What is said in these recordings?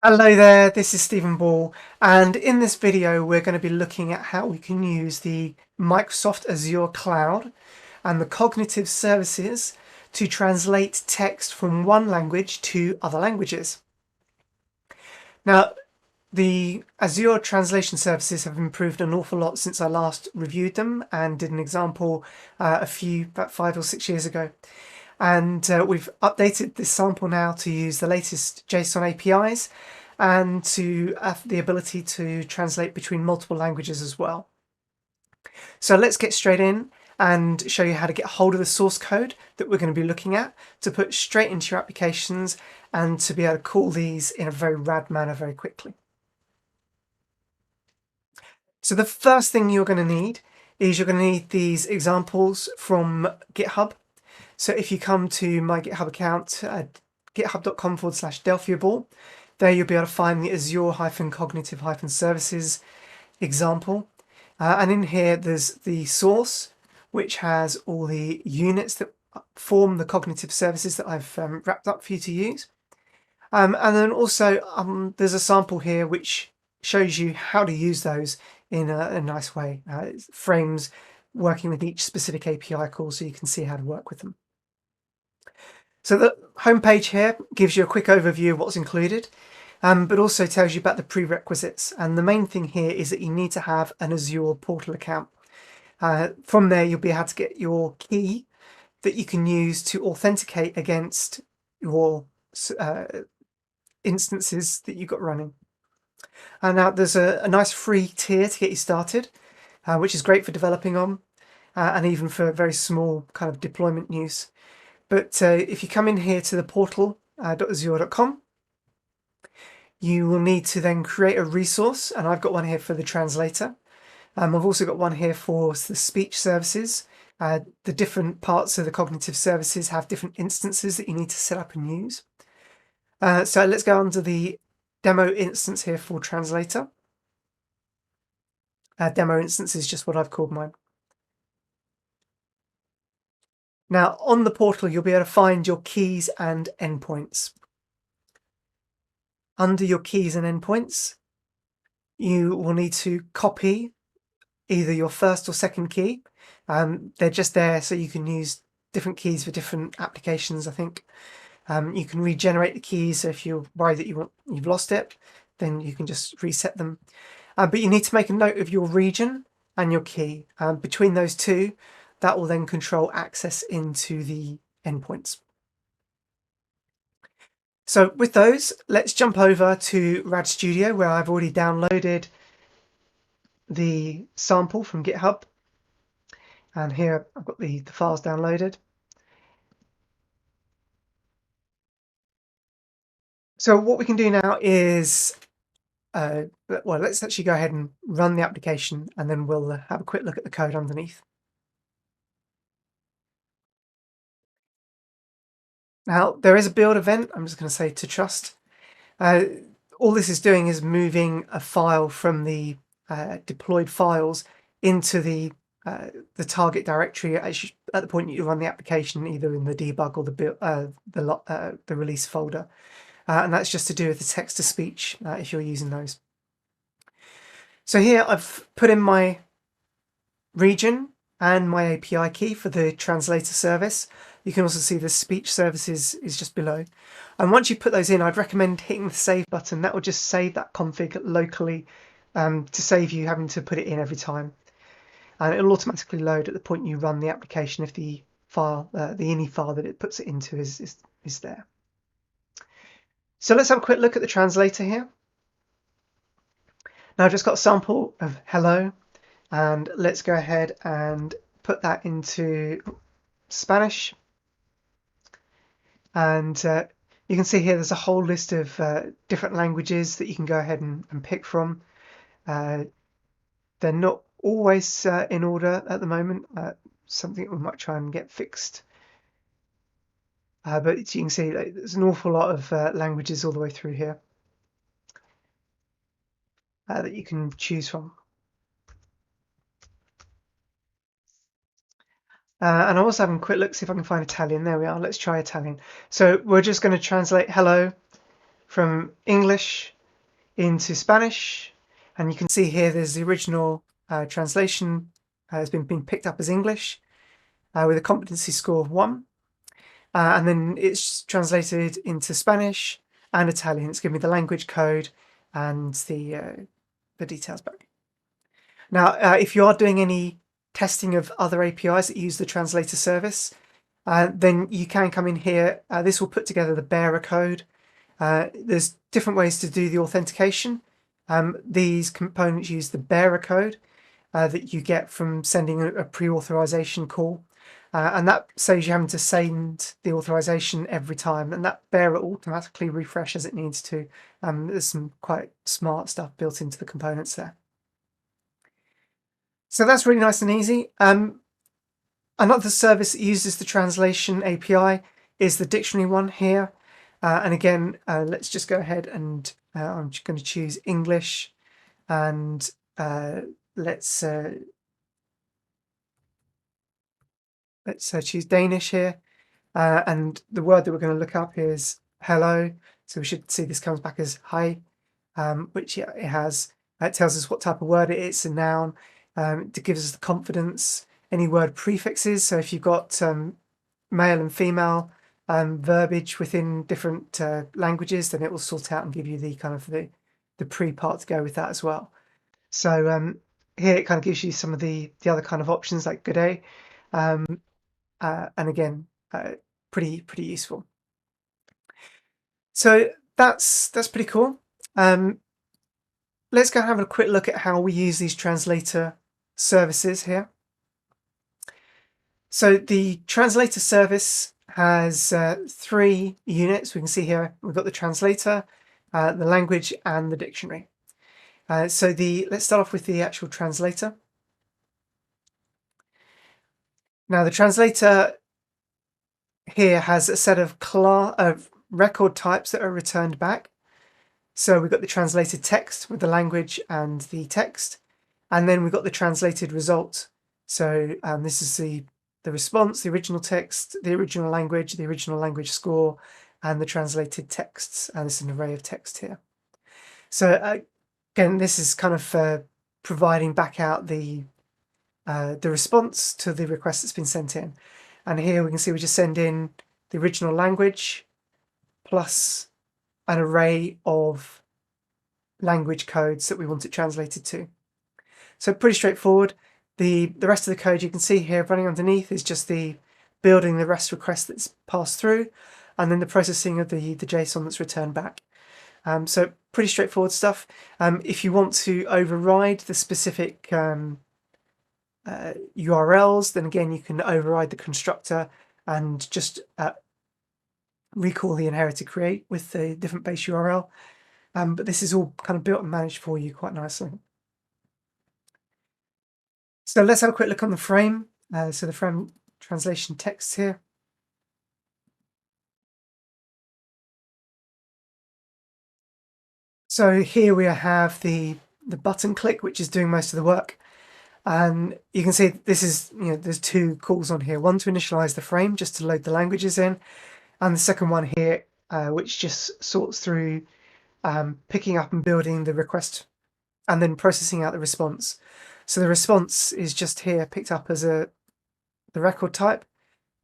Hello there, this is Stephen Ball, and in this video we're going to be looking at how we can use the Microsoft Azure Cloud and the Cognitive Services to translate text from one language to other languages. Now, the Azure Translation Services have improved an awful lot since I last reviewed them and did an example about 5 or 6 years ago. And we've updated this sample now to use the latest JSON APIs and to have the ability to translate between multiple languages as well. So let's get straight in and show you how to get hold of the source code that we're going to be looking at to put straight into your applications and to be able to call these in a very rad manner very quickly. So the first thing you're going to need is you're going to need these examples from GitHub. So if you come to my GitHub account at github.com/delphiable, there you'll be able to find the Azure-Cognitive-Services example. And in here, there's the source, which has all the units that form the cognitive services that I've wrapped up for you to use. And then also there's a sample here which shows you how to use those in a nice way. It frames working with each specific API call so you can see how to work with them. So the homepage here gives you a quick overview of what's included, but also tells you about the prerequisites. And the main thing here is that you need to have an Azure portal account. From there, you'll be able to get your key that you can use to authenticate against your instances that you've got running. And now there's a nice free tier to get you started, which is great for developing on, and even for very small kind of deployment use. But if you come in here to the portal.azure.com, you will need to then create a resource, and I've got one here for the translator. I've also got one here for the speech services. The different parts of the cognitive services have different instances that you need to set up and use. So let's go on to the demo instance here for translator. Demo instance is just what I've called mine. Now, on the portal, you'll be able to find your keys and endpoints. Under your keys and endpoints, you will need to copy either your first or second key. They're just there so you can use different keys for different applications, I think. You can regenerate the keys, so if you're worried that you've lost it, then you can just reset them. But you need to make a note of your region and your key. Between those two, that will then control access into the endpoints. So with those, let's jump over to Rad Studio, where I've already downloaded the sample from GitHub. And here I've got the files downloaded. So what we can do now is, well, let's actually go ahead and run the application, and then we'll have a quick look at the code underneath. Now, there is a build event. I'm just going to say to trust. All this is doing is moving a file from the deployed files into the target directory at the point you run the application, either in the debug or the release folder. And that's just to do with the text-to-speech if you're using those. So here I've put in my region and my API key for the translator service. You can also see the speech services is just below. And once you put those in, I'd recommend hitting the save button. That will just save that config locally to save you having to put it in every time. And it'll automatically load at the point you run the application if the file, the ini file that it puts it into is there. So let's have a quick look at the translator here. Now I've just got a sample of hello, and let's go ahead and put that into Spanish. And you can see here there's a whole list of different languages that you can go ahead and pick from. They're not always in order at the moment, something we might try and get fixed. But you can see there's an awful lot of languages all the way through here that you can choose from. And I'm also having a quick look, see if I can find Italian. There we are. Let's try Italian. So we're just going to translate hello from English into Spanish, and you can see here there's the original translation has been picked up as English with a competency score of 1, and then it's translated into Spanish and Italian. It's given me the language code and the details back. Now, if you are doing any testing of other APIs that use the translator service, then you can come in here. This will put together the bearer code. There's different ways to do the authentication. These components use the bearer code that you get from sending a pre-authorization call. And that saves you having to send the authorization every time, and that bearer automatically refresh as it needs to. There's some quite smart stuff built into the components there. So that's really nice and easy. Another service that uses the translation API is the dictionary one here. And again, let's just go ahead and I'm just going to choose English, and let's choose Danish here. And the word that we're going to look up is hello. So we should see this comes back as hi, which it has. It tells us what type of word it is, it's a noun. It gives us the confidence, any word prefixes. So if you've got male and female verbiage within different languages, then it will sort out and give you the kind of the pre part to go with that as well. So here it kind of gives you some of the other kind of options like good day, and again, pretty useful. So that's pretty cool. Let's go and have a quick look at how we use these translator services here. So the translator service has 3 units. We can see here we've got the translator, the language, and the dictionary. Let's start off with the actual translator. Now the translator here has a set of record types that are returned back. So we've got the translated text with the language and the text, and then we've got the translated result. So this is the response, the original text, the original language score, and the translated texts. And this is an array of text here. So again, this is kind of providing back out the response to the request that's been sent in. And here we can see we just send in the original language plus an array of language codes that we want it translated to. So pretty straightforward. The rest of the code you can see here running underneath is just the building the REST request that's passed through, and then the processing of the JSON that's returned back. So pretty straightforward stuff. If you want to override the specific URLs, then again you can override the constructor and just recall the inherited create with the different base URL. But this is all kind of built and managed for you quite nicely. So let's have a quick look on the frame. So the frame translation text here. So here we have the button click, which is doing most of the work. And you can see this is, there's 2 calls on here. One to initialize the frame, just to load the languages in. And the second one here, which just sorts through picking up and building the request and then processing out the response. So the response is just here picked up as the record type,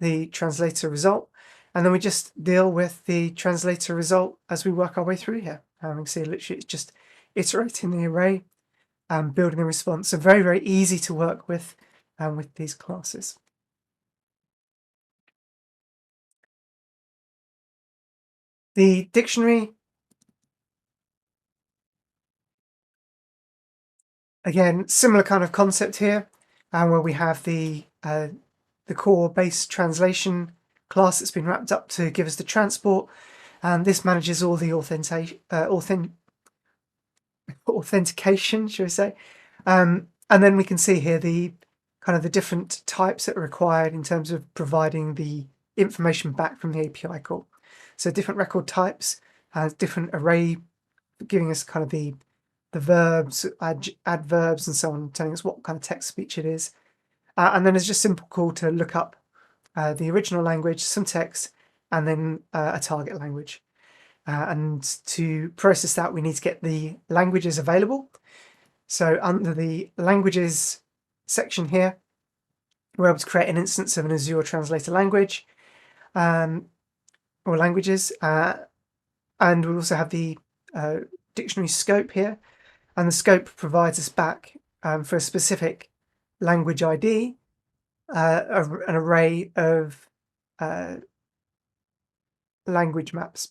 the translator result, and then we just deal with the translator result as we work our way through here. You can see literally it's just iterating the array and building a response. So very, very easy to work with these classes. The dictionary, again, similar kind of concept here, where we have the core base translation class that's been wrapped up to give us the transport, and this manages all the authentication, should we say. And then we can see here the kind of the different types that are required in terms of providing the information back from the API call. So different record types, different array, giving us kind of the verbs, adverbs, and so on, telling us what kind of text speech it is. And then there's just simple call to look up the original language, some text, and then a target language. and to process that, we need to get the languages available. So under the languages section here, we're able to create an instance of an Azure Translator language or languages, and we also have the dictionary scope here, and the scope provides us back for a specific language ID an array of language maps.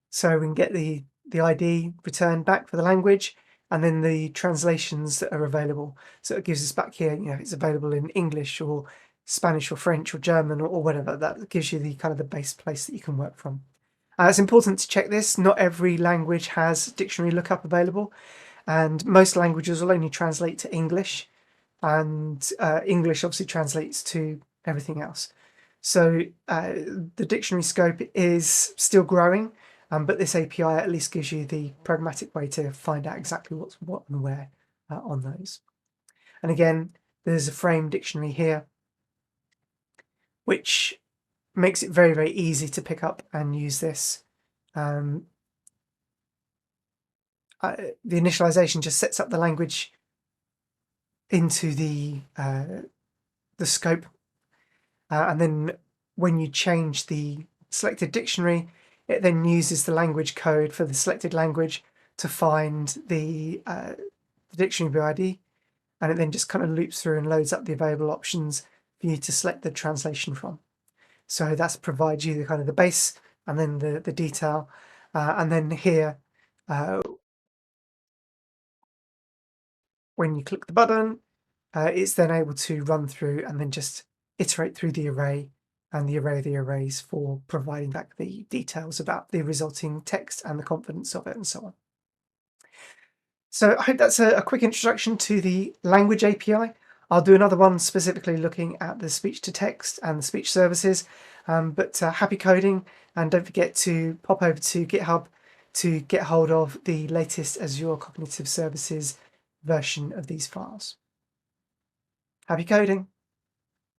So we can get the ID returned back for the language, and then the translations that are available. So it gives us back here, it's available in English or Spanish or French or German or whatever. That gives you the kind of the base place that you can work from. It's important to check this. Not every language has dictionary lookup available, and most languages will only translate to English, and English obviously translates to everything else. So the dictionary scope is still growing, but this API at least gives you the pragmatic way to find out exactly what's what and where on those. And again, there's a frame dictionary here, which makes it very, very easy to pick up and use this. The initialization just sets up the language into the scope, and then when you change the selected dictionary, it then uses the language code for the selected language to find the dictionary ID, and it then just kind of loops through and loads up the available options for you to select the translation from. So that provides you the kind of the base and then the detail, and then here when you click the button, it's then able to run through and then just iterate through the array and the array of the arrays for providing back the details about the resulting text and the confidence of it and so on. So I hope that's a quick introduction to the language API. I'll do another one specifically looking at the speech to text and the speech services, but happy coding, and don't forget to pop over to GitHub to get hold of the latest Azure Cognitive Services version of these files. Happy coding!